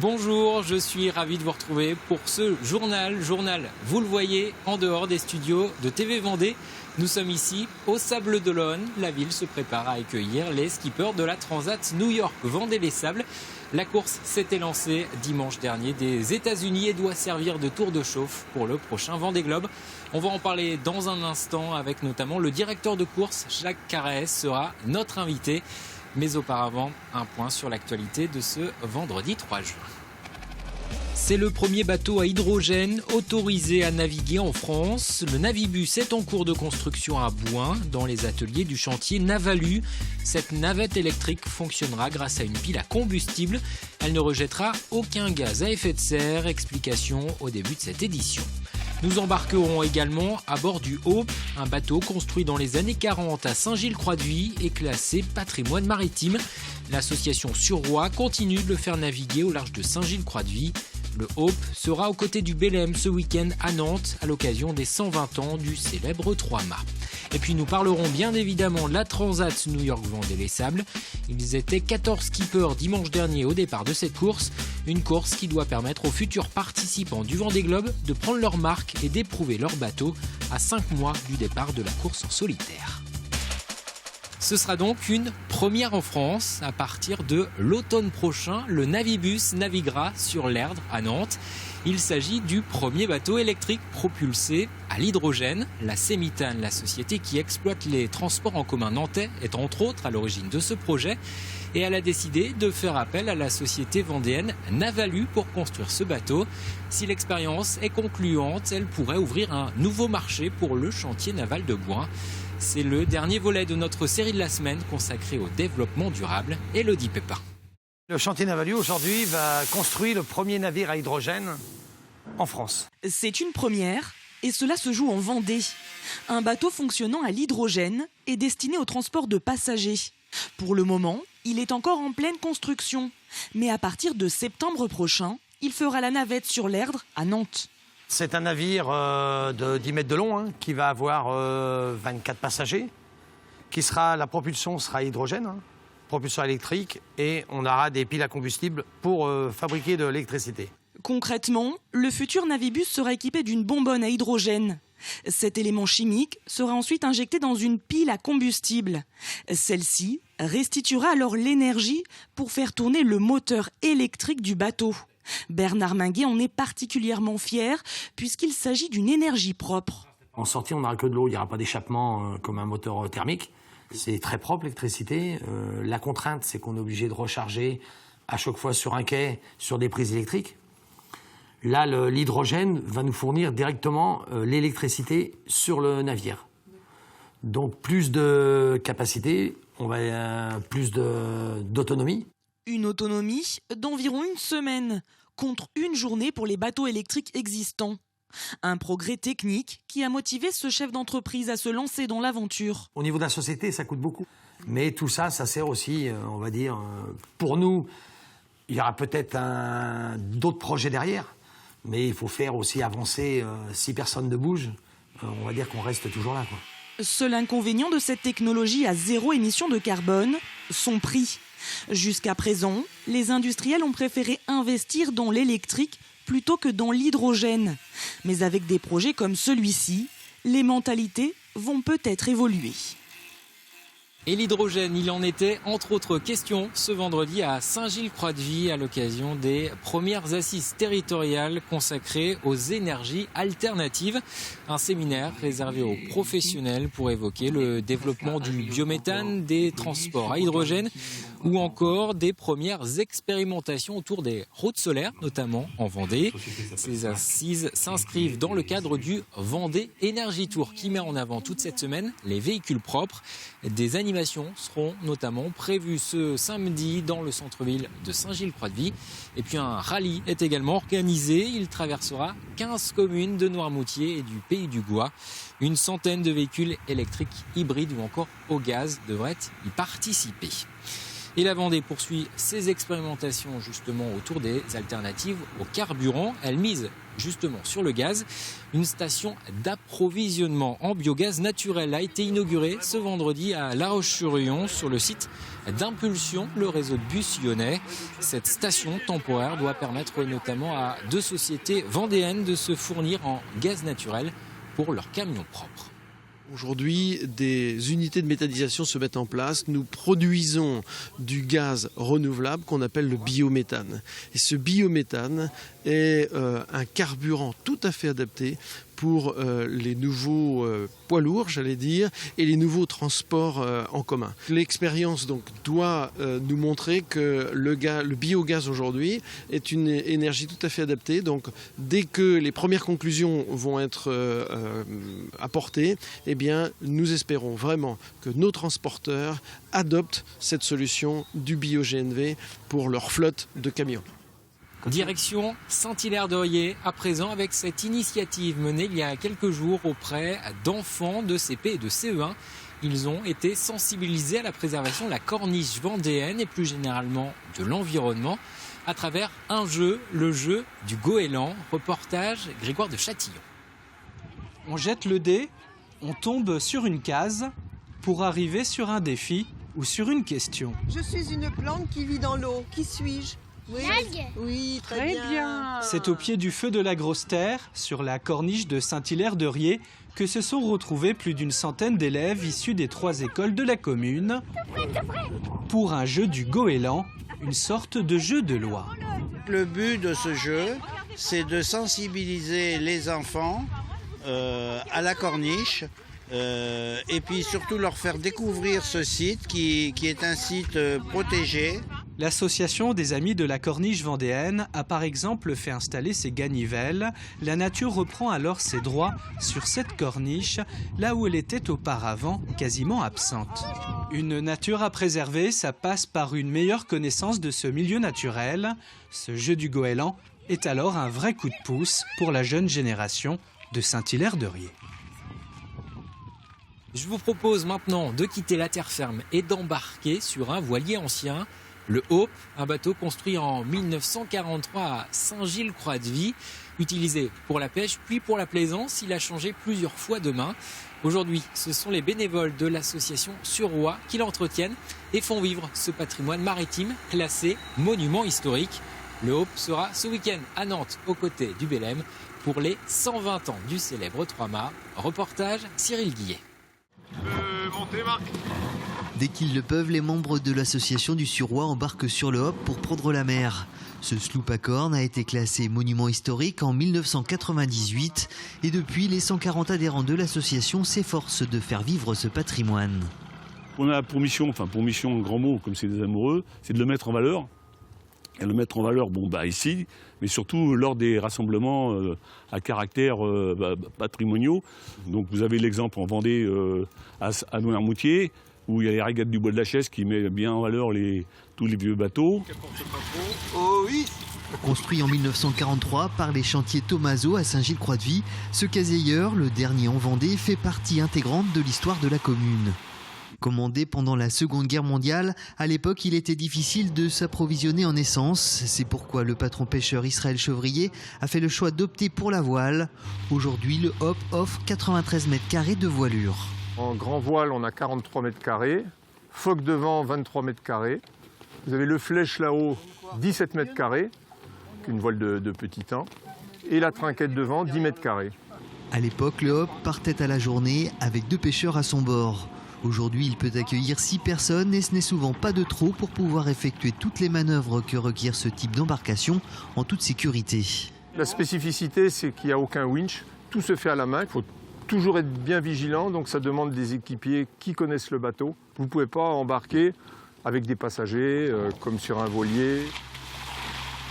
Bonjour, je suis ravi de vous retrouver pour ce journal. Vous le voyez, en dehors des studios de TV Vendée. Nous sommes ici au Sables d'Olonne. La ville se prépare à accueillir les skippers de la Transat New York Vendée-les-Sables. La course s'était lancée dimanche dernier des États-Unis et doit servir de tour de chauffe pour le prochain Vendée Globe. On va en parler dans un instant avec notamment le directeur de course, Jacques Carès, sera notre invité. Mais auparavant, un point sur l'actualité de ce vendredi 3 juin. C'est le premier bateau à hydrogène autorisé à naviguer en France. Le Navibus est en cours de construction à Bouin, dans les ateliers du chantier Navalu. Cette navette électrique fonctionnera grâce à une pile à combustible. Elle ne rejettera aucun gaz à effet de serre. Explication au début de cette édition. Nous embarquerons également à bord du Hope, un bateau construit dans les années 40 à Saint-Gilles-Croix-de-Vie et classé patrimoine maritime. L'association Surroi continue de le faire naviguer au large de Saint-Gilles-Croix-de-Vie. Le Hope sera aux côtés du Belém ce week-end à Nantes à l'occasion des 120 ans du célèbre 3-mâts. Et puis nous parlerons bien évidemment de la Transat New York Vendée-les-Sables. Ils étaient 14 skippers dimanche dernier au départ de cette course. Une course qui doit permettre aux futurs participants du Vendée Globe de prendre leur marque et d'éprouver leur bateau à 5 mois du départ de la course en solitaire. Ce sera donc une première en France. À partir de l'automne prochain, le Navibus naviguera sur l'Erdre à Nantes. Il s'agit du premier bateau électrique propulsé à l'hydrogène. La Sémitane, la société qui exploite les transports en commun nantais, est entre autres à l'origine de ce projet. Et elle a décidé de faire appel à la société vendéenne Navalu pour construire ce bateau. Si l'expérience est concluante, elle pourrait ouvrir un nouveau marché pour le chantier naval de Bouin. C'est le dernier volet de notre série de la semaine consacrée au développement durable. Élodie Pépin. Le chantier Navalu aujourd'hui va construire le premier navire à hydrogène en France. C'est une première et cela se joue en Vendée. Un bateau fonctionnant à l'hydrogène est destiné au transport de passagers. Pour le moment, il est encore en pleine construction. Mais à partir de septembre prochain, il fera la navette sur l'Erdre à Nantes. C'est un navire de 10 mètres de long qui va avoir 24 passagers. La propulsion sera hydrogène, propulsion électrique, et on aura des piles à combustible pour fabriquer de l'électricité. Concrètement, le futur Navibus sera équipé d'une bonbonne à hydrogène. Cet élément chimique sera ensuite injecté dans une pile à combustible. Celle-ci restituera alors l'énergie pour faire tourner le moteur électrique du bateau. Bernard Minguet en est particulièrement fier puisqu'il s'agit d'une énergie propre. En sortie, on n'aura que de l'eau, il n'y aura pas d'échappement comme un moteur thermique. C'est très propre l'électricité. La contrainte, c'est qu'on est obligé de recharger à chaque fois sur un quai, sur des prises électriques. Là, l'hydrogène va nous fournir directement l'électricité sur le navire. Donc plus de capacité, plus d'autonomie. Une autonomie d'environ une semaine, contre une journée pour les bateaux électriques existants. Un progrès technique qui a motivé ce chef d'entreprise à se lancer dans l'aventure. Au niveau de la société, ça coûte beaucoup. Mais tout ça, ça sert aussi, on va dire, pour nous, il y aura peut-être d'autres projets derrière. Mais il faut faire aussi avancer, si personne ne bouge, on va dire qu'on reste toujours là, quoi. Seul inconvénient de cette technologie à zéro émission de carbone, son prix. Jusqu'à présent, les industriels ont préféré investir dans l'électrique plutôt que dans l'hydrogène. Mais avec des projets comme celui-ci, les mentalités vont peut-être évoluer. Et l'hydrogène, il en était entre autres questions ce vendredi à Saint-Gilles-Croix-de-Vie à l'occasion des premières assises territoriales consacrées aux énergies alternatives. Un séminaire réservé aux professionnels pour évoquer le développement du biométhane, des transports à hydrogène ou encore des premières expérimentations autour des routes solaires, notamment en Vendée. Ces assises s'inscrivent dans le cadre du Vendée Energy Tour qui met en avant toute cette semaine les véhicules propres. Des animations seront notamment prévues ce samedi dans le centre-ville de Saint-Gilles-Croix-de-Vie. Et puis un rallye est également organisé. Il traversera 15 communes de Noirmoutier et du Pays du Gois. Une centaine de véhicules électriques hybrides ou encore au gaz devraient y participer. Et la Vendée poursuit ses expérimentations justement autour des alternatives au carburant. Elle mise justement sur le gaz. Une station d'approvisionnement en biogaz naturel a été inaugurée ce vendredi à La Roche-sur-Yon sur le site d'Impulsion, le réseau de bus lyonnais. Cette station temporaire doit permettre notamment à 2 sociétés vendéennes de se fournir en gaz naturel pour leurs camions propres. Aujourd'hui, des unités de méthanisation se mettent en place. Nous produisons du gaz renouvelable qu'on appelle le biométhane. Et ce biométhane est un carburant tout à fait adapté pour les nouveaux poids lourds, j'allais dire, et les nouveaux transports en commun. L'expérience donc doit nous montrer que le biogaz aujourd'hui est une énergie tout à fait adaptée. Donc dès que les premières conclusions vont être apportées, eh bien, nous espérons vraiment que nos transporteurs adoptent cette solution du bio-GNV pour leur flotte de camions. Direction Saint-Hilaire-de-Riez, à présent avec cette initiative menée il y a quelques jours auprès d'enfants de CP et de CE1. Ils ont été sensibilisés à la préservation de la corniche vendéenne et plus généralement de l'environnement à travers un jeu, le jeu du goéland. Reportage Grégoire de Châtillon. On jette le dé, on tombe sur une case pour arriver sur un défi ou sur une question. Je suis une plante qui vit dans l'eau. Qui suis-je ? Oui, très bien. C'est au pied du feu de la Grosse Terre, sur la corniche de Saint-Hilaire-de-Riez, que se sont retrouvés plus d'une centaine d'élèves issus des 3 écoles de la commune pour un jeu du goéland, une sorte de jeu de loi. Le but de ce jeu, c'est de sensibiliser les enfants à la corniche et puis surtout leur faire découvrir ce site qui est un site protégé. L'association des Amis de la Corniche vendéenne a par exemple fait installer ses ganivelles. La nature reprend alors ses droits sur cette corniche, là où elle était auparavant quasiment absente. Une nature à préserver, ça passe par une meilleure connaissance de ce milieu naturel. Ce jeu du goéland est alors un vrai coup de pouce pour la jeune génération de Saint-Hilaire-de-Riez. Je vous propose maintenant de quitter la terre ferme et d'embarquer sur un voilier ancien. Le Hope, un bateau construit en 1943 à Saint-Gilles-Croix-de-Vie, utilisé pour la pêche puis pour la plaisance. Il a changé plusieurs fois de main. Aujourd'hui, ce sont les bénévoles de l'association Suroît qui l'entretiennent et font vivre ce patrimoine maritime classé monument historique. Le Hope sera ce week-end à Nantes aux côtés du Bélem pour les 120 ans du célèbre Trois-Mâts. Reportage Cyril Guillet. Montez, Marc. Dès qu'ils le peuvent, les membres de l'association du Suroît embarquent sur le Hope pour prendre la mer. Ce sloop à cornes a été classé monument historique en 1998 et depuis, les 140 adhérents de l'association s'efforcent de faire vivre ce patrimoine. On a pour mission, grand mot, comme c'est des amoureux, c'est de le mettre en valeur. Et le mettre en valeur, ici, mais surtout lors des rassemblements à caractère patrimoniaux. Donc vous avez l'exemple en Vendée à Noirmoutier, où il y a les régates du Bois de la Chaise qui met bien en valeur tous les vieux bateaux. Oh oui. Construit en 1943 par les chantiers Tomaso à Saint-Gilles-Croix-de-Vie, ce casier-heure, le dernier en Vendée, fait partie intégrante de l'histoire de la commune. Commandé pendant la Seconde Guerre mondiale, à l'époque il était difficile de s'approvisionner en essence. C'est pourquoi le patron pêcheur Israël Chevrier a fait le choix d'opter pour la voile. Aujourd'hui, le Hope offre 93 mètres carrés de voilure. En grand voile, on a 43 mètres carrés. Phoque devant, 23 mètres carrés. Vous avez le flèche là-haut, 17 mètres carrés, une voile de petit temps. Et la trinquette devant, 10 mètres carrés. À l'époque, le Hope partait à la journée avec 2 pêcheurs à son bord. Aujourd'hui, il peut accueillir 6 personnes et ce n'est souvent pas de trop pour pouvoir effectuer toutes les manœuvres que requiert ce type d'embarcation en toute sécurité. La spécificité, c'est qu'il n'y a aucun winch. Tout se fait à la main. Il faut toujours être bien vigilant, donc ça demande des équipiers qui connaissent le bateau. Vous ne pouvez pas embarquer avec des passagers, comme sur un voilier.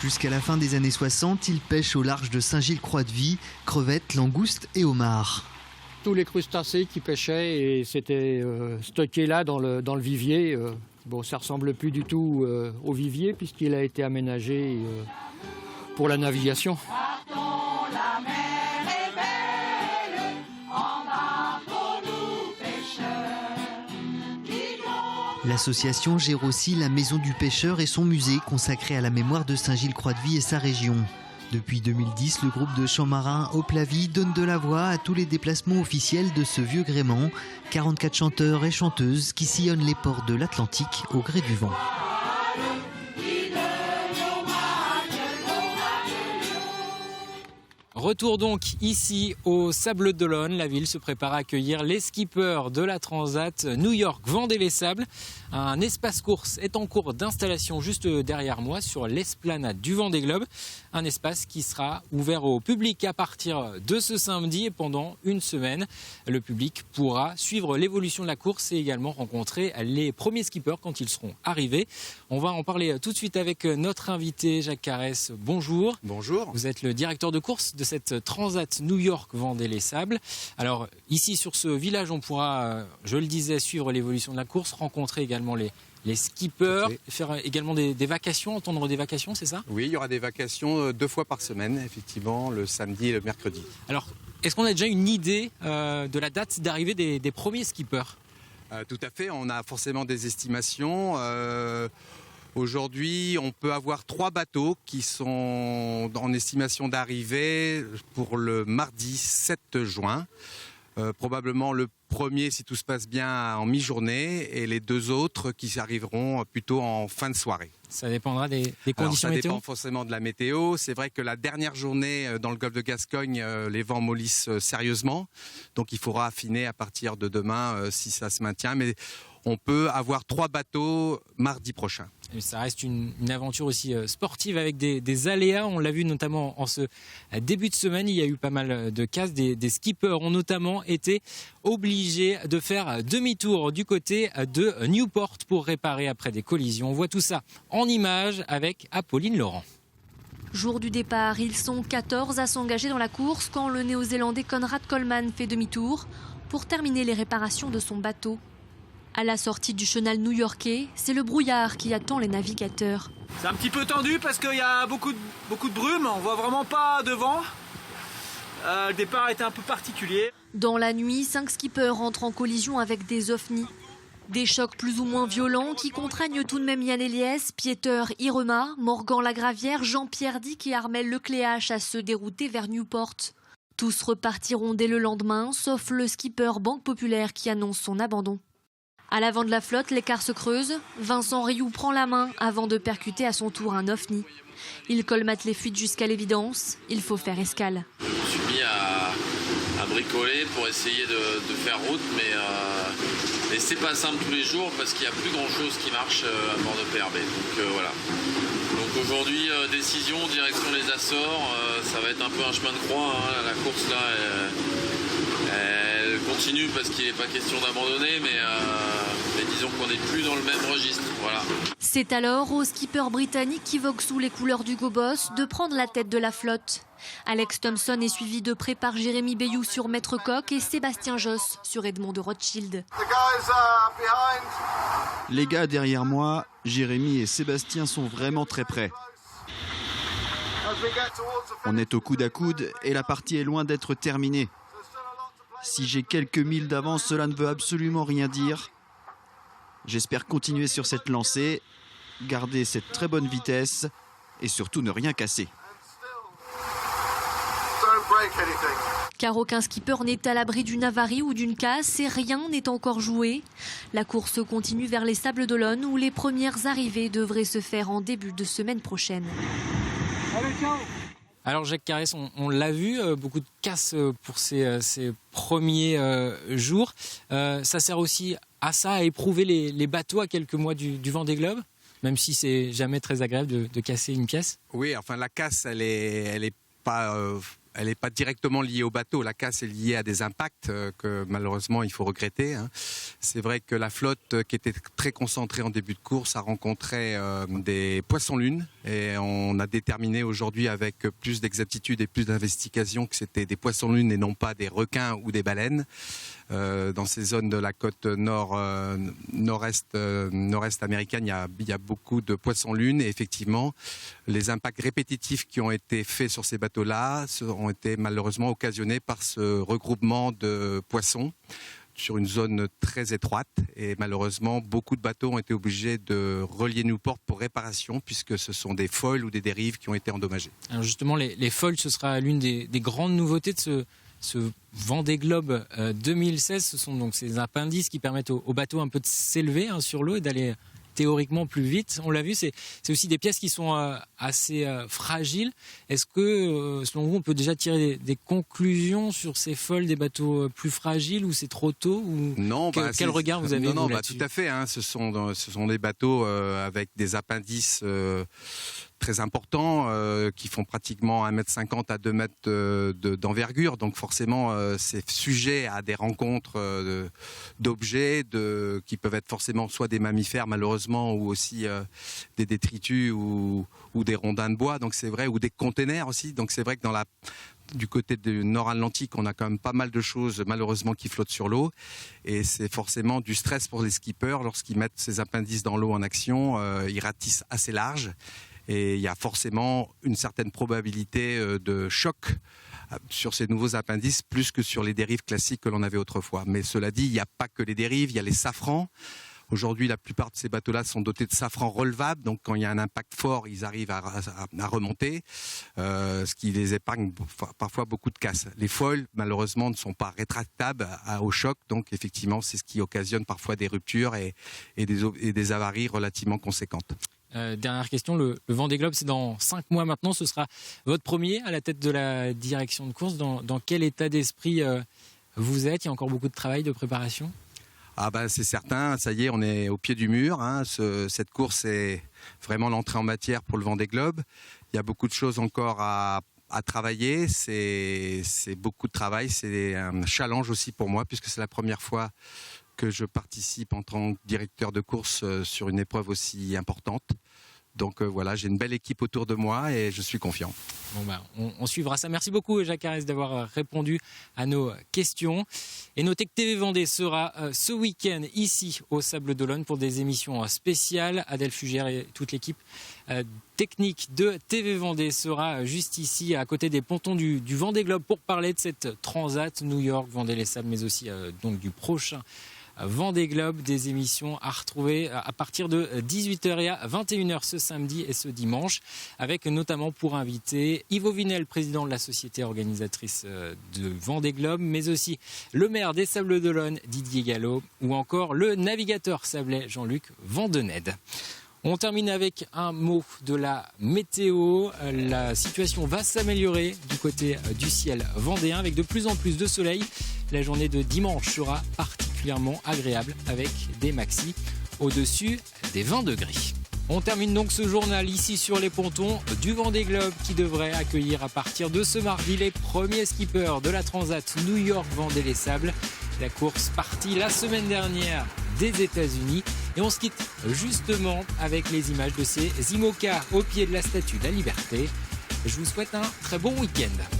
Jusqu'à la fin des années 60, il pêche au large de Saint-Gilles-Croix-de-Vie, crevettes, langoustes et homards. Tous les crustacés qui pêchaient et c'était stocké là dans le vivier. Ça ne ressemble plus du tout au vivier puisqu'il a été aménagé pour la navigation. L'association gère aussi la Maison du Pêcheur et son musée consacré à la mémoire de Saint-Gilles-Croix-de-Vie et sa région. Depuis 2010, le groupe de chants marins Haut-Plavie donne de la voix à tous les déplacements officiels de ce vieux gréement. 44 chanteurs et chanteuses qui sillonnent les ports de l'Atlantique au gré du vent. Retour donc ici au Sables d'Olonne. La ville se prépare à accueillir les skippers de la Transat New York-Vendée-les-Sables. Un espace course est en cours d'installation juste derrière moi sur l'esplanade du Vendée Globe. Un espace qui sera ouvert au public à partir de ce samedi et pendant une semaine. Le public pourra suivre l'évolution de la course et également rencontrer les premiers skippers quand ils seront arrivés. On va en parler tout de suite avec notre invité Jacques Carès. Bonjour. Bonjour. Vous êtes le directeur de course de cette Transat New York-Vendée-les-Sables. Alors ici sur ce village, on pourra, je le disais, suivre l'évolution de la course, rencontrer également les skippers, faire également des vacations, entendre des vacations, c'est ça? Oui, il y aura des vacations 2 fois par semaine, effectivement, le samedi et le mercredi. Alors, est-ce qu'on a déjà une idée de la date d'arrivée des premiers skippers? Tout à fait, on a forcément des estimations. Aujourd'hui, on peut avoir 3 bateaux qui sont en estimation d'arrivée pour le mardi 7 juin. Probablement le premier, si tout se passe bien, en mi-journée, et les 2 autres qui arriveront plutôt en fin de soirée. Ça dépendra des conditions météo. Ça dépend forcément de la météo. C'est vrai que la dernière journée dans le golfe de Gascogne, les vents mollissent sérieusement. Donc il faudra affiner à partir de demain si ça se maintient. Mais on peut avoir 3 bateaux mardi prochain. Et ça reste une aventure aussi sportive avec des aléas. On l'a vu notamment en ce début de semaine. Il y a eu pas mal de casses. Des skippers ont notamment été obligés de faire demi-tour du côté de Newport pour réparer après des collisions. On voit tout ça en images avec Apolline Laurent. Jour du départ, ils sont 14 à s'engager dans la course quand le néo-zélandais Conrad Coleman fait demi-tour pour terminer les réparations de son bateau. À la sortie du chenal new-yorkais, c'est le brouillard qui attend les navigateurs. C'est un petit peu tendu parce qu'il y a beaucoup de brume, on voit vraiment pas devant. Le départ était un peu particulier. Dans la nuit, 5 skippers entrent en collision avec des ovnis. Des chocs plus ou moins violents qui contraignent tout de même Yann Eliès, Pieter Irema, Morgan Lagravière, Jean-Pierre Dick et Armel Lecléache à se dérouter vers Newport. Tous repartiront dès le lendemain, sauf le skipper Banque Populaire qui annonce son abandon. À l'avant de la flotte, l'écart se creuse. Vincent Rioux prend la main avant de percuter à son tour un ovni. Il colmate les fuites jusqu'à l'évidence. Il faut faire escale. Je me suis mis à bricoler pour essayer de faire route, mais c'est pas simple tous les jours parce qu'il n'y a plus grand chose qui marche à bord de PRB. Donc voilà. Donc aujourd'hui, décision, direction les Açores. Ça va être un peu un chemin de croix. Hein. La course là, elle continue parce qu'il n'est pas question d'abandonner, mais disons qu'on n'est plus dans le même registre. Voilà. C'est alors au skipper britannique qui vogue sous les couleurs du Gobos de prendre la tête de la flotte. Alex Thompson est suivi de près par Jérémy Bayou sur Maître Coq et Sébastien Josse sur Edmond de Rothschild. Les gars derrière moi, Jérémy et Sébastien sont vraiment très près. On est au coude à coude et la partie est loin d'être terminée. Si j'ai quelques milles d'avance, cela ne veut absolument rien dire. J'espère continuer sur cette lancée, garder cette très bonne vitesse et surtout ne rien casser. Car aucun skipper n'est à l'abri d'une avarie ou d'une casse et rien n'est encore joué. La course continue vers les Sables d'Olonne où les premières arrivées devraient se faire en début de semaine prochaine. Allez, ciao. Alors Jacques Carès, on l'a vu, beaucoup de casses pour ces premiers jours. Ça sert aussi à ça, à éprouver les bateaux à quelques mois du Vendée Globe, même si c'est jamais très agréable de casser une pièce. Oui, enfin la casse, elle est pas directement liée au bateau. La casse est liée à des impacts que malheureusement il faut regretter. Hein. C'est vrai que la flotte qui était très concentrée en début de course a rencontré des poissons-lunes et on a déterminé aujourd'hui avec plus d'exactitude et plus d'investigation que c'était des poissons-lunes et non pas des requins ou des baleines. Dans ces zones de la côte nord-est américaine, il y a beaucoup de poissons-lunes et effectivement, les impacts répétitifs qui ont été faits sur ces bateaux-là ont été malheureusement occasionnés par ce regroupement de poissons. sur une zone très étroite et malheureusement beaucoup de bateaux ont été obligés de relier Newport pour réparation puisque ce sont des foils ou des dérives qui ont été endommagées. Alors justement, les foils, ce sera l'une des grandes nouveautés de ce Vendée Globe 2016. Ce sont donc ces appendices qui permettent aux bateaux un peu de s'élever sur l'eau et d'aller théoriquement plus vite. On l'a vu, c'est aussi des pièces qui sont assez fragiles. Est-ce que, selon vous, on peut déjà tirer des conclusions sur ces foils des bateaux plus fragiles ou c'est trop tôt ou Non, quel regard vous avez tout à fait. Ce sont des bateaux avec des appendices très importants qui font pratiquement 1,50 m à 2 mètres d'envergure. Donc forcément, c'est sujet à des rencontres d'objets qui peuvent être forcément soit des mammifères malheureusement ou aussi des détritus ou des rondins de bois. Donc c'est vrai, ou des containers aussi. Donc c'est vrai que du côté du Nord-Atlantique, on a quand même pas mal de choses malheureusement qui flottent sur l'eau et c'est forcément du stress pour les skippers lorsqu'ils mettent ces appendices dans l'eau en action. Ils ratissent assez large et il y a forcément une certaine probabilité de choc sur ces nouveaux appendices plus que sur les dérives classiques que l'on avait autrefois. Mais cela dit, il n'y a pas que les dérives, il y a les safrans. Aujourd'hui, la plupart de ces bateaux-là sont dotés de safran relevable, donc quand il y a un impact fort, ils arrivent à remonter, ce qui les épargne parfois beaucoup de casse. Les foils, malheureusement, ne sont pas rétractables au choc, donc effectivement, c'est ce qui occasionne parfois des ruptures et des avaries relativement conséquentes. Dernière question, le Vendée Globe, c'est dans 5 mois maintenant, ce sera votre premier à la tête de la direction de course. Dans quel état d'esprit vous êtes? Il y a encore beaucoup de travail, de préparation? C'est certain, ça y est, on est au pied du mur. Cette course est vraiment l'entrée en matière pour le Vendée Globe. Il y a beaucoup de choses encore à travailler. C'est beaucoup de travail, c'est un challenge aussi pour moi puisque c'est la première fois que je participe en tant que directeur de course sur une épreuve aussi importante. Donc voilà, j'ai une belle équipe autour de moi et je suis confiant. On suivra ça. Merci beaucoup Jacques Arès d'avoir répondu à nos questions. Et notez que TV Vendée sera ce week-end ici au Sables d'Olonne pour des émissions spéciales. Adèle Fugère et toute l'équipe technique de TV Vendée sera juste ici à côté des pontons du Vendée Globe pour parler de cette transat New York, Vendée-les-Sables, mais aussi donc du prochain Vendée Globe, des émissions à retrouver à partir de 18h et à 21h ce samedi et ce dimanche, avec notamment pour invité Yves Vinel, président de la société organisatrice de Vendée Globe, mais aussi le maire des Sables d'Olonne, Didier Gallo, ou encore le navigateur sablais Jean-Luc Vandened. On termine avec un mot de la météo. La situation va s'améliorer du côté du ciel vendéen avec de plus en plus de soleil. La journée de dimanche sera particulièrement agréable avec des maxis au-dessus des 20 degrés. On termine donc ce journal ici sur les pontons du Vendée Globe qui devrait accueillir à partir de ce mardi les premiers skippers de la Transat New York Vendée-les-Sables. La course partie la semaine dernière des États-Unis et on se quitte justement avec les images de ces IMOCA au pied de la Statue de la Liberté. Je vous souhaite un très bon week-end.